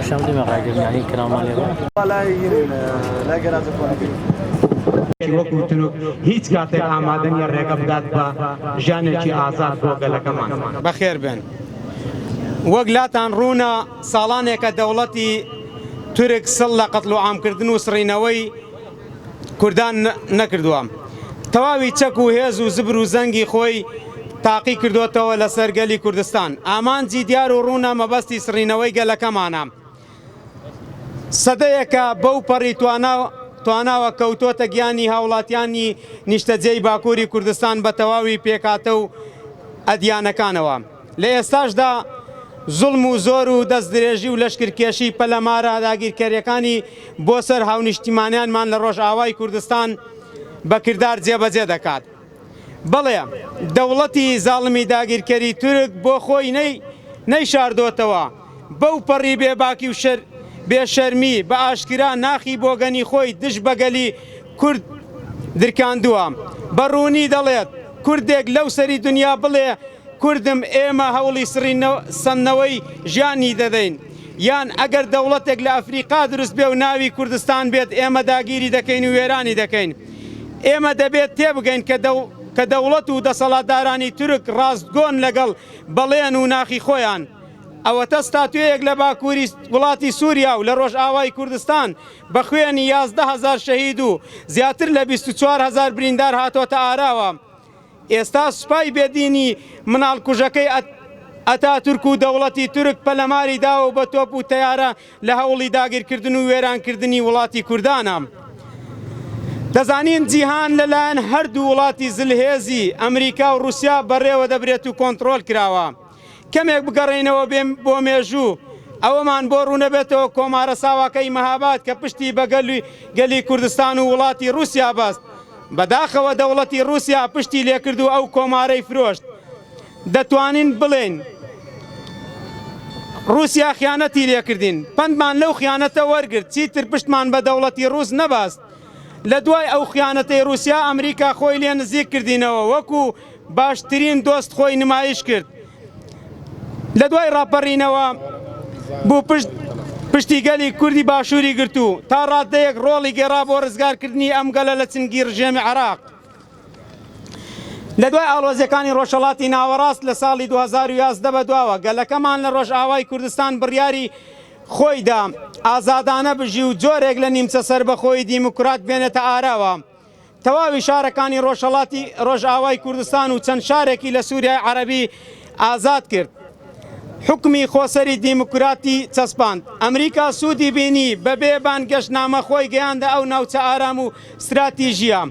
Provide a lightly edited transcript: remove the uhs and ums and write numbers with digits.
شام دي مقاعد يعني كلام مالي وەکوتن و هیچ کاتێک ئامادەنیە ڕێگە بدات بە ژانێکی ئازاد بۆ گەلەکەمان. بەخێر بێن. وەک لاتان ڕوونە ساڵانێکە دەوڵەتی تورک سڵ لە قەتڵ و عامکردن و سڕینەوەی کوردان نەکردووە. تەواوی چەک و هێز و زبر و زەنگی خۆی تاقی کردوێتەوە لەسەر گەلی کوردستان. ئامانجی دیار و ڕوونە مەبەستی سڕینەوەی گەلەکەمانە. سەدەیەکە بەو پەڕی تواناوە کەوتۆتە گیانی هاوڵاتیانی نیشتەجێی باکووری کوردستان بە تەواوی پێکاتە و ئەدیانەکانەوە. لە ئێستاشدا زوڵم و زۆر و دەستدرێژی و لەشکرکێشی پەلەمارە داگیرکاریەکانی بۆ سەر هاونیشتیمانیانمان لە ڕۆژئاوای کوردستان بەکردار جێبەجێ دەکات. بەڵێ دەوڵەتی زاڵمی داگیرکەری تورک بۆ خۆی نەیشاردۆتەوە بەو پەڕی بێباکی و بێشەرمی بە ئاشکرا ناخی بۆگەنی خۆی دش بەگەلی کورد درکاندووە. بەڕوونی دەڵێت کوردێک لەو سەری دنیا بڵێ کوردم ئێمە هەوڵی سەنەوەی ژیانی دەدەین، یان ئەگەر دەوڵەتێک لە ئەفریقا دروست بێ و ناوی کوردستان بێت ئێمە داگیری دەکەین و وێرانی دەکەین. ئێمە دەبێت تێبگەین کە دەوڵەت و دەسەڵاتدارانی تورک ڕاستگۆن لەگەڵ بەڵێن و ناخی خۆیان. ئەوەتە ستاتوێیەک لە باکووری وڵاتی سووریا و لە ڕۆژئاوای کوردستان بە خوێنی 11,000 شەهید و زیاتر لە 24,000 بریندار هاتۆتە ئاراوە. ئێستا سوپای بێدینی مناڵکوژەکەی ئەتاتورک و دەوڵەتی تورک پەلەماری داوە بە تۆپ و تەیارە لە هەوڵی داگیرکردن و وێرانکردنی وڵاتی کوردانە. دەزانین جیهان لەلایەن هەردوو وڵاتی زلهێزی ئەمریکا و رووسیا بەڕێوە دەبرێت و کۆنتڕۆل کراوە. کەمێک بگەڕێنەوە بۆ مێژوو ئەوەمان بۆ ڕوونەبێتەوە کۆمارە ساواکەی مەهاباد کە پشتی بە گەلی کوردستان و وڵاتی رووسیا بەست. بەداخەوە دەوڵەتی رووسیا پشتی لێکرد و ئەو کۆمارەی فرۆشت. دەتوانین بڵێن رووسیا خیانەتی لێکردین، پندمان لەو خیانەتە وەرگرت، چیتر پشتمان بە دەوڵەتی رووس نەباست. لە دوای ئەو خیانەتەی رووسیا ئەمریکا خۆی لێ نزیک کردینەوە وەکو باشترین دۆست خۆی نمایش کرد. لە دوای ڕاپەڕینەوە بوو پشتی گەلی کوردی باشووری گرتو تا ڕادەیەک ڕۆڵی گێڕا بۆ ڕزگارکردنی ئەم گەلە لە چنگی ڕژێمی عێراق. لە دوای ئاڵۆزیەکانی ڕۆژهەڵاتی ناوەڕاست لە ساڵی 2011 بەدواوە گەلەکەمان لە ڕۆژئاوای کوردستان بڕیاری خۆیدا ئازادانە بژی و جۆرێک لە نیمچە سەربەخۆی دیموکرات بێنێتە ئاراوە. تەواوی شارەکانی ڕۆژئاوای کوردستان و چەند شارێکی لە سووریای عەرەبی ئازاد کرد. حکمی خۆسەری دیموکراتی چەسپاند. ئەمریکا سوودی بینی بەبێ بانگەشتنامە خۆی گەیاندە ئەو ناوچە ئارام و استراتیژیە.